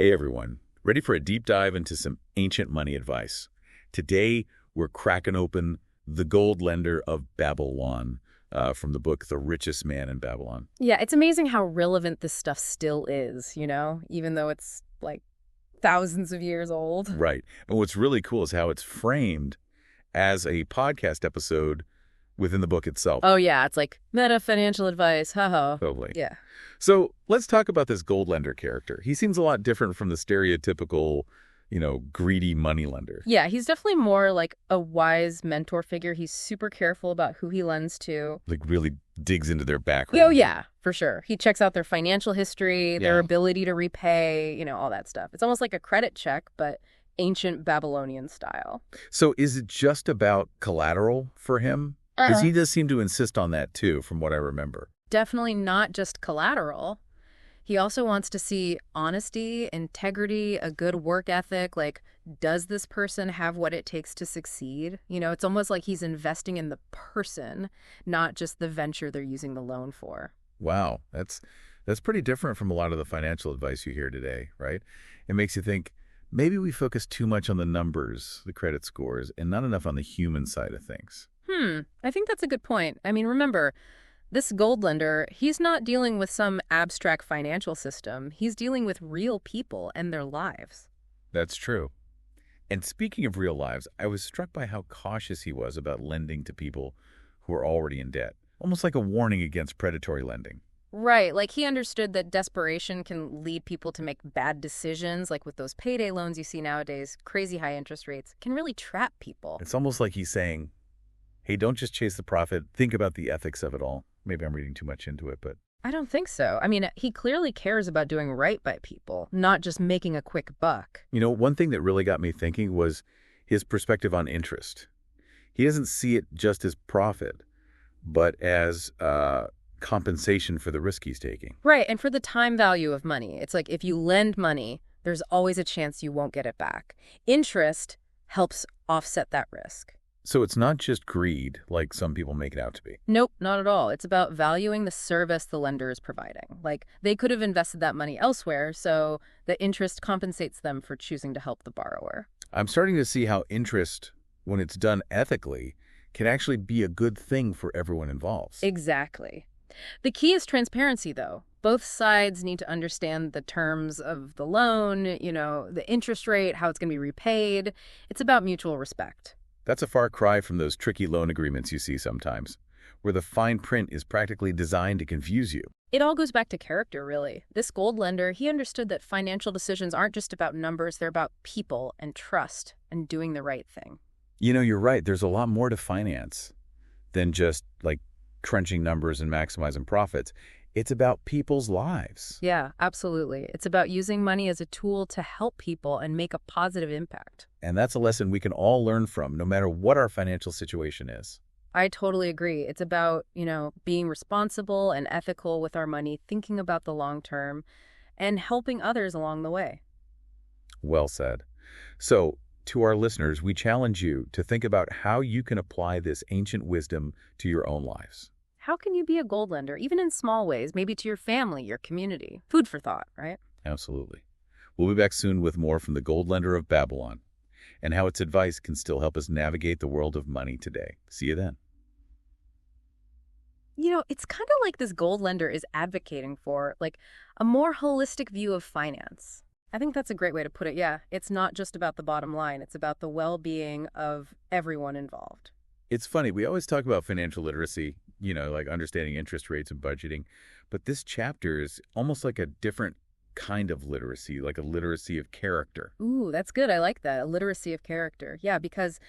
Hey everyone, ready for a deep dive into some ancient money advice? Today, we're cracking open The Gold Lender of Babylon from the book The Richest Man in Babylon. Yeah, it's amazing how relevant this stuff still is, even though it's like thousands of years old. Right. And what's really cool is how it's framed as a podcast episode within the book itself. Oh, yeah, it's like meta financial advice, haha. Totally. Yeah. So let's talk about this gold lender character. He seems a lot different from the stereotypical, greedy money lender. Yeah, he's definitely more like a wise mentor figure. He's super careful about who he lends to. Like really digs into their background. Oh, yeah, for sure. He checks out their financial history, their ability to repay, all that stuff. It's almost like a credit check, but ancient Babylonian style. So is it just about collateral for him? Because he does seem to insist on that too, from what I remember. Definitely not just collateral. He also wants to see honesty, integrity, a good work ethic. Like, does this person have what it takes to succeed? It's almost like he's investing in the person, not just the venture they're using the loan for. Wow, that's pretty different from a lot of the financial advice you hear today, right? It makes you think maybe we focus too much on the numbers, the credit scores, and not enough on the human side of things. I think that's a good point. I mean, remember, this gold lender, he's not dealing with some abstract financial system. He's dealing with real people and their lives. That's true. And speaking of real lives, I was struck by how cautious he was about lending to people who are already in debt, almost like a warning against predatory lending. Right, like he understood that desperation can lead people to make bad decisions, like with those payday loans you see nowadays, crazy high interest rates, can really trap people. It's almost like he's saying, hey, don't just chase the profit. Think about the ethics of it all. Maybe I'm reading too much into it, but... I don't think so. I mean, he clearly cares about doing right by people, not just making a quick buck. One thing that really got me thinking was his perspective on interest. He doesn't see it just as profit, but as compensation for the risk he's taking. Right, and for the time value of money. It's like if you lend money, there's always a chance you won't get it back. Interest helps offset that risk. So it's not just greed, like some people make it out to be. Nope, not at all. It's about valuing the service the lender is providing. Like, they could have invested that money elsewhere, so the interest compensates them for choosing to help the borrower. I'm starting to see how interest, when it's done ethically, can actually be a good thing for everyone involved. Exactly. The key is transparency, though. Both sides need to understand the terms of the loan, the interest rate, how it's going to be repaid. It's about mutual respect. That's a far cry from those tricky loan agreements you see sometimes, where the fine print is practically designed to confuse you. It all goes back to character, really. This gold lender, he understood that financial decisions aren't just about numbers, they're about people and trust and doing the right thing. You're right. There's a lot more to finance than just, like, crunching numbers and maximizing profits. It's about people's lives. Yeah, absolutely. It's about using money as a tool to help people and make a positive impact. And that's a lesson we can all learn from, no matter what our financial situation is. I totally agree. It's about, being responsible and ethical with our money, thinking about the long term, and helping others along the way. Well said. So, to our listeners, we challenge you to think about how you can apply this ancient wisdom to your own lives. How can you be a gold lender, even in small ways, maybe to your family, your community? Food for thought, right? Absolutely. We'll be back soon with more from the Gold Lender of Babylon and how its advice can still help us navigate the world of money today. See you then. It's kind of like this gold lender is advocating for, like, a more holistic view of finance. I think that's a great way to put it, yeah. It's not just about the bottom line. It's about the well-being of everyone involved. It's funny, we always talk about financial literacy, like understanding interest rates and budgeting, but this chapter is almost like a different kind of literacy, like a literacy of character. Ooh, that's good. I like that. A literacy of character. Yeah, because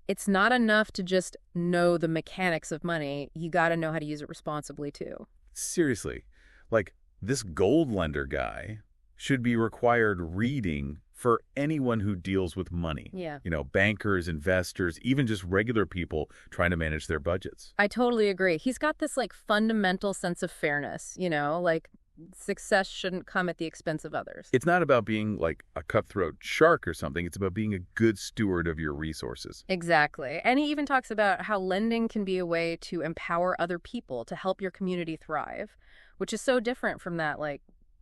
it's not enough to just know the mechanics of money. You got to know how to use it responsibly, too. Seriously, like this gold lender guy should be required reading for anyone who deals with money. Yeah. Bankers, investors, even just regular people trying to manage their budgets. I totally agree. He's got this fundamental sense of fairness, like success shouldn't come at the expense of others. It's not about being like a cutthroat shark or something. It's about being a good steward of your resources. Exactly. And he even talks about how lending can be a way to empower other people to help your community thrive, which is so different from that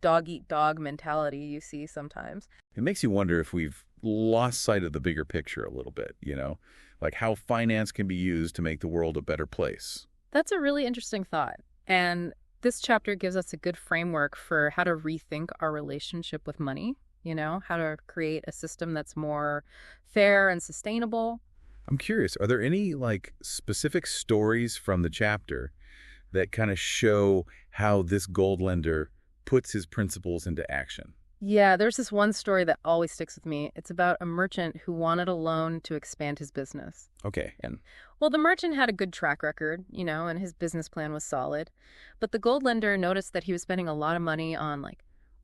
dog-eat-dog mentality you see sometimes. It makes you wonder if we've lost sight of the bigger picture a little bit, like how finance can be used to make the world a better place. That's a really interesting thought. And this chapter gives us a good framework for how to rethink our relationship with money, how to create a system that's more fair and sustainable. I'm curious, are there any specific stories from the chapter that kind of show how this gold lender puts his principles into action? Yeah, there's this one story that always sticks with me. It's about a merchant who wanted a loan to expand his business. Okay, and Well, the merchant had a good track record, and his business plan was solid. But the gold lender noticed that he was spending a lot of money on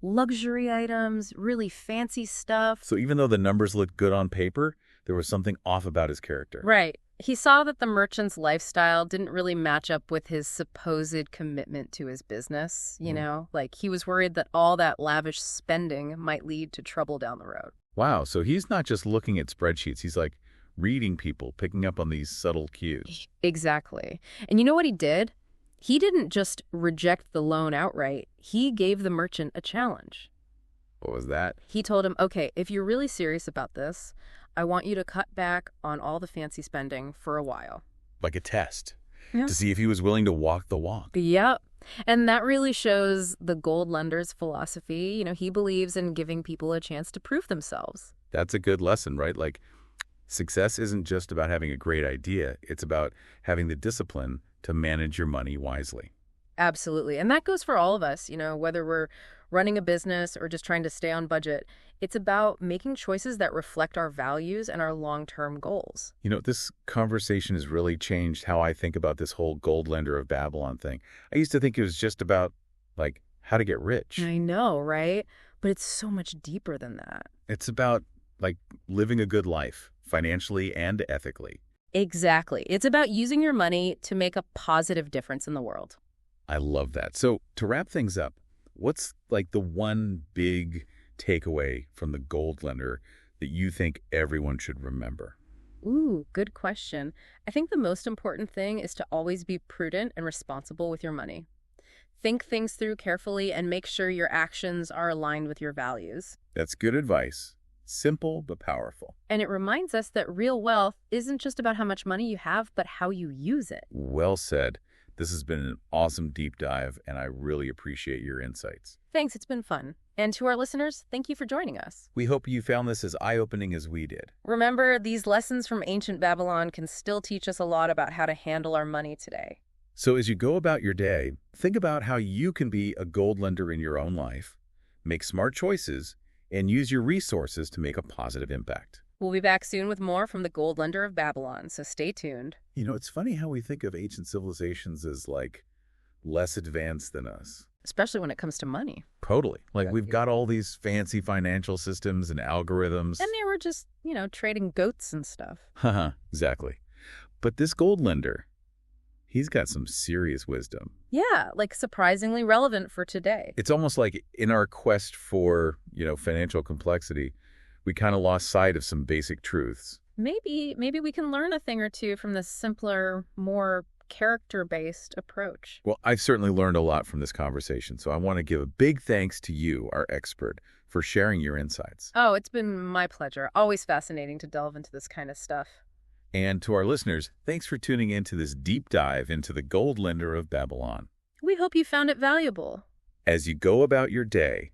luxury items, really fancy stuff. so even though the numbers looked good on paper, there was something off about his character. Right. He saw that the merchant's lifestyle didn't really match up with his supposed commitment to his business, he was worried that all that lavish spending might lead to trouble down the road. Wow, so he's not just looking at spreadsheets, he's reading people, picking up on these subtle cues. Exactly. And you know what he did? He didn't just reject the loan outright. He gave the merchant a challenge. What was that? He told him, okay, if you're really serious about this, I want you to cut back on all the fancy spending for a while. Like a test. Yeah. To see if he was willing to walk the walk. Yep. And that really shows the gold lender's philosophy. He believes in giving people a chance to prove themselves. That's a good lesson, right? Success isn't just about having a great idea. It's about having the discipline to manage your money wisely. Absolutely. And that goes for all of us, whether we're running a business or just trying to stay on budget. It's about making choices that reflect our values and our long-term goals. This conversation has really changed how I think about this whole gold lender of Babylon thing. I used to think it was just about, how to get rich. I know, right? But it's so much deeper than that. It's about, living a good life, financially and ethically. Exactly. It's about using your money to make a positive difference in the world. I love that. So to wrap things up, what's the one big takeaway from the gold lender that you think everyone should remember? Ooh, good question. I think the most important thing is to always be prudent and responsible with your money. Think things through carefully and make sure your actions are aligned with your values. That's good advice. Simple but powerful. And it reminds us that real wealth isn't just about how much money you have, but how you use it. Well said. This has been an awesome deep dive, and I really appreciate your insights. Thanks, it's been fun. And to our listeners, thank you for joining us. We hope you found this as eye-opening as we did. Remember, these lessons from ancient Babylon can still teach us a lot about how to handle our money today. So as you go about your day, think about how you can be a gold lender in your own life, make smart choices, and use your resources to make a positive impact. We'll be back soon with more from the Gold Lender of Babylon, so stay tuned. It's funny how we think of ancient civilizations as less advanced than us. Especially when it comes to money. Totally. We've got all these fancy financial systems and algorithms. And they were just, trading goats and stuff. Haha, exactly. But this gold lender, he's got some serious wisdom. Yeah, surprisingly relevant for today. It's almost like in our quest for, financial complexity, we kind of lost sight of some basic truths. Maybe we can learn a thing or two from this simpler, more character-based approach. Well, I've certainly learned a lot from this conversation, so I want to give a big thanks to you, our expert, for sharing your insights. Oh, it's been my pleasure. Always fascinating to delve into this kind of stuff. And to our listeners, thanks for tuning in to this deep dive into the gold lender of Babylon. We hope you found it valuable. As you go about your day,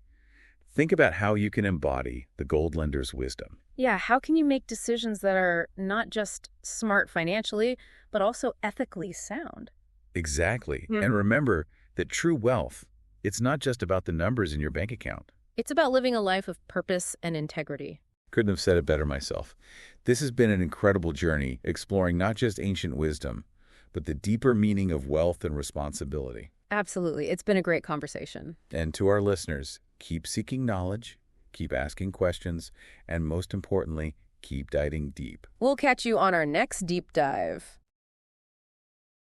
think about how you can embody the gold lender's wisdom. Yeah, how can you make decisions that are not just smart financially, but also ethically sound? Exactly. And remember that true wealth, it's not just about the numbers in your bank account. It's about living a life of purpose and integrity. Couldn't have said it better myself. This has been an incredible journey exploring not just ancient wisdom, but the deeper meaning of wealth and responsibility. Absolutely. It's been a great conversation. And to our listeners, keep seeking knowledge, keep asking questions, and most importantly, keep diving deep. We'll catch you on our next deep dive.